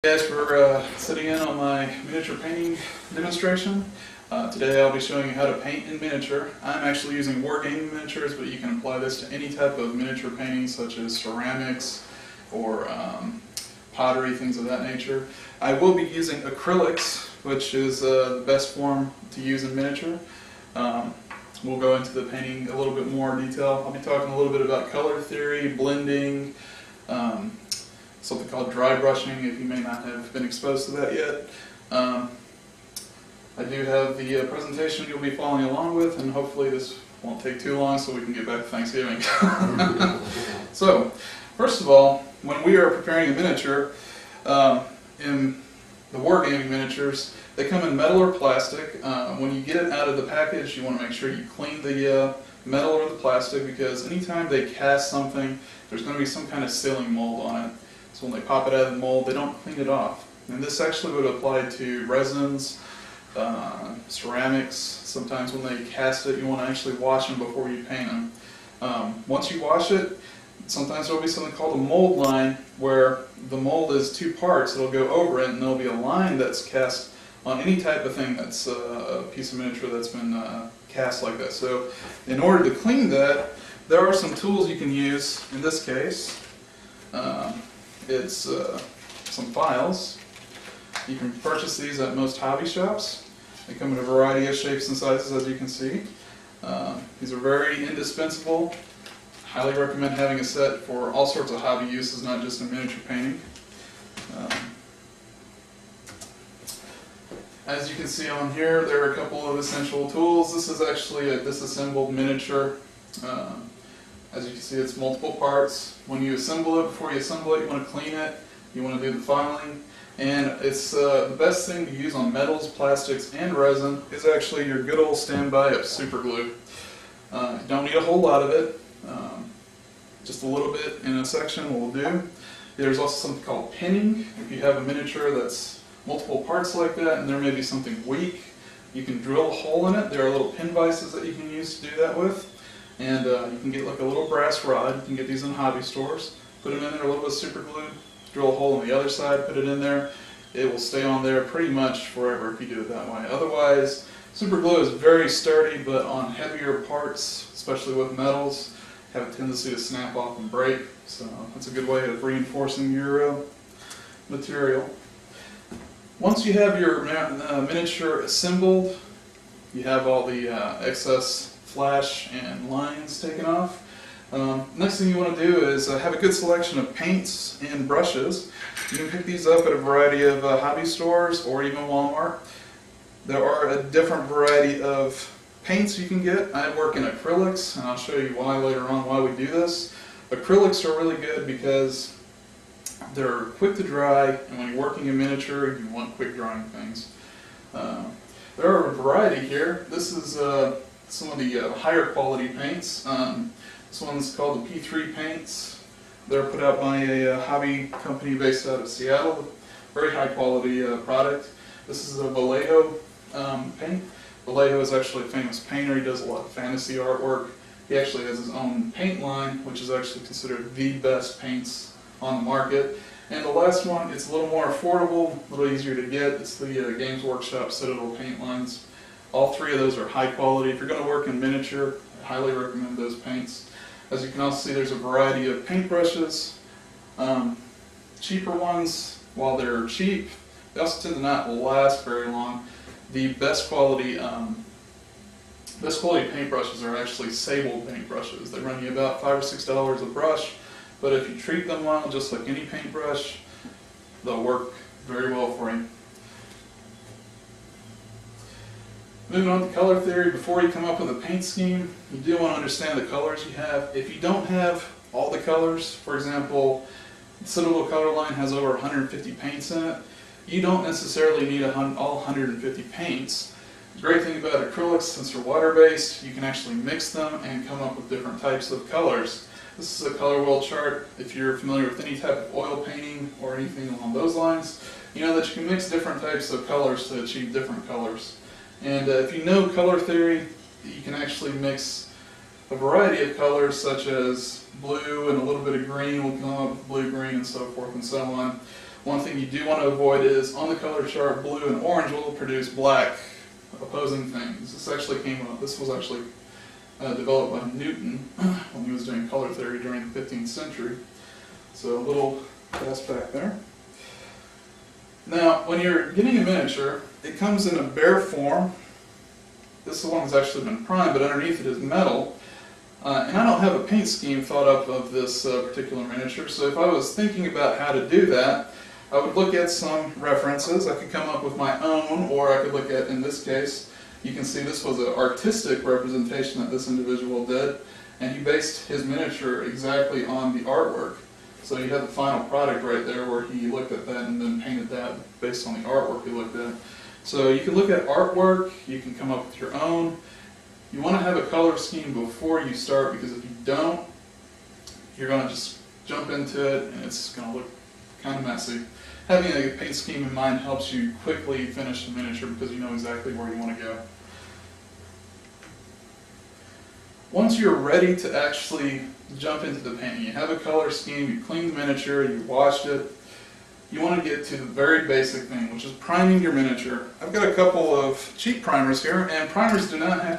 Thanks for sitting in on my miniature painting demonstration. Today I'll be showing you how to paint in miniature. I'm actually using wargaming miniatures, but you can apply this to any type of miniature painting such as ceramics or pottery, things of that nature. I will be using acrylics, which is the best form to use in miniature. We'll go into the painting a little bit more detail. I'll be talking a little bit about color theory, blending, something called dry brushing, if you may not have been exposed to that yet. I do have the presentation you'll be following along with, and hopefully this won't take too long so we can get back to Thanksgiving. So, first of all, when we are preparing a miniature, in the wargaming miniatures, they come in metal or plastic. When you get it out of the package, you want to make sure you clean the metal or the plastic, because anytime they cast something, there's going to be some kind of sealing mold on it. So when they pop it out of the mold, they don't clean it off. And this actually would apply to resins, ceramics. Sometimes when they cast it, you want to actually wash them before you paint them. Once you wash it, sometimes there will be something called a mold line, where the mold is two parts. It'll go over it, and there'll be a line that's cast on any type of thing that's a piece of miniature that's been cast like that. So in order to clean that, there are some tools you can use. In this case, it's some files. You can purchase these at most hobby shops. They come in a variety of shapes and sizes, as you can see. These are very indispensable. Highly recommend having a set for all sorts of hobby uses, not just in miniature painting. As you can see on here, there are a couple of essential tools. This is actually a disassembled miniature. As you can see, it's multiple parts. When you assemble it, before you assemble it, you want to clean it. You want to do the filing. And it's the best thing to use on metals, plastics, and resin is actually your good old standby of super glue. You don't need a whole lot of it. Just a little bit in a section will do. There's also something called pinning. If you have a miniature that's multiple parts like that and there may be something weak, you can drill a hole in it. There are little pin vices that you can use to do that with. And you can get like a little brass rod. You can get these in hobby stores. Put them in there, a little bit of super glue, drill a hole on the other side, put it in there. It will stay on there pretty much forever if you do it that way. Otherwise, super glue is very sturdy, but on heavier parts, especially with metals, have a tendency to snap off and break. So that's a good way of reinforcing your material. Once you have your miniature assembled, you have all the excess flash and lines taken off. Next thing you want to do is have a good selection of paints and brushes. You can pick these up at a variety of hobby stores or even Walmart. There are a different variety of paints you can get. I work in acrylics, and I'll show you why later on why we do this. Acrylics are really good because they're quick to dry, and when you're working in miniature, you want quick drying things. There are a variety here. This is some of the higher quality paints. This one's called the P3 paints. They're put out by a hobby company based out of Seattle. Very high quality product. This is a Vallejo paint. Vallejo is actually a famous painter. He does a lot of fantasy artwork. He actually has his own paint line, which is actually considered the best paints on the market. And the last one, it's a little more affordable, a little easier to get. It's the Games Workshop Citadel paint lines. All three of those are high quality. If you're going to work in miniature, I highly recommend those paints. As you can also see, there's a variety of paint brushes. Cheaper ones, while they're cheap, they also tend to not last very long. The best quality paint brushes are actually sable paint brushes. They run you about $5 or $6 a brush, but if you treat them well, just like any paintbrush, they'll work very well for you. Moving on to color theory, before you come up with a paint scheme, you do want to understand the colors you have. If you don't have all the colors, for example, the Citadel color line has over 150 paints in it, you don't necessarily need all 150 paints. The great thing about acrylics, since they're water-based, you can actually mix them and come up with different types of colors. This is a color wheel chart. If you're familiar with any type of oil painting or anything along those lines, you know that you can mix different types of colors to achieve different colors. And if you know color theory, you can actually mix a variety of colors such as blue and a little bit of green will come up with blue, green, and so forth and so on. One thing you do want to avoid is on the color chart, blue and orange will produce black opposing things. This was actually developed by Newton when he was doing color theory during the 15th century. So a little fast fact there. Now, when you're getting a miniature, it comes in a bare form. This one has actually been primed, but underneath it is metal. And I don't have a paint scheme thought up of this particular miniature, so if I was thinking about how to do that, I would look at some references. I could come up with my own, or I could look at, in this case, you can see this was an artistic representation that this individual did, and he based his miniature exactly on the artwork. So you have the final product right there where he looked at that and then painted that based on the artwork he looked at. So you can look at artwork, you can come up with your own. You want to have a color scheme before you start, because if you don't, you're going to just jump into it and it's going to look kind of messy. Having a paint scheme in mind helps you quickly finish the miniature because you know exactly where you want to go. Once you're ready to actually jump into the painting, you have a color scheme, you cleaned the miniature, you washed it, you want to get to the very basic thing, which is priming your miniature. I've got a couple of cheap primers here, and primers do not have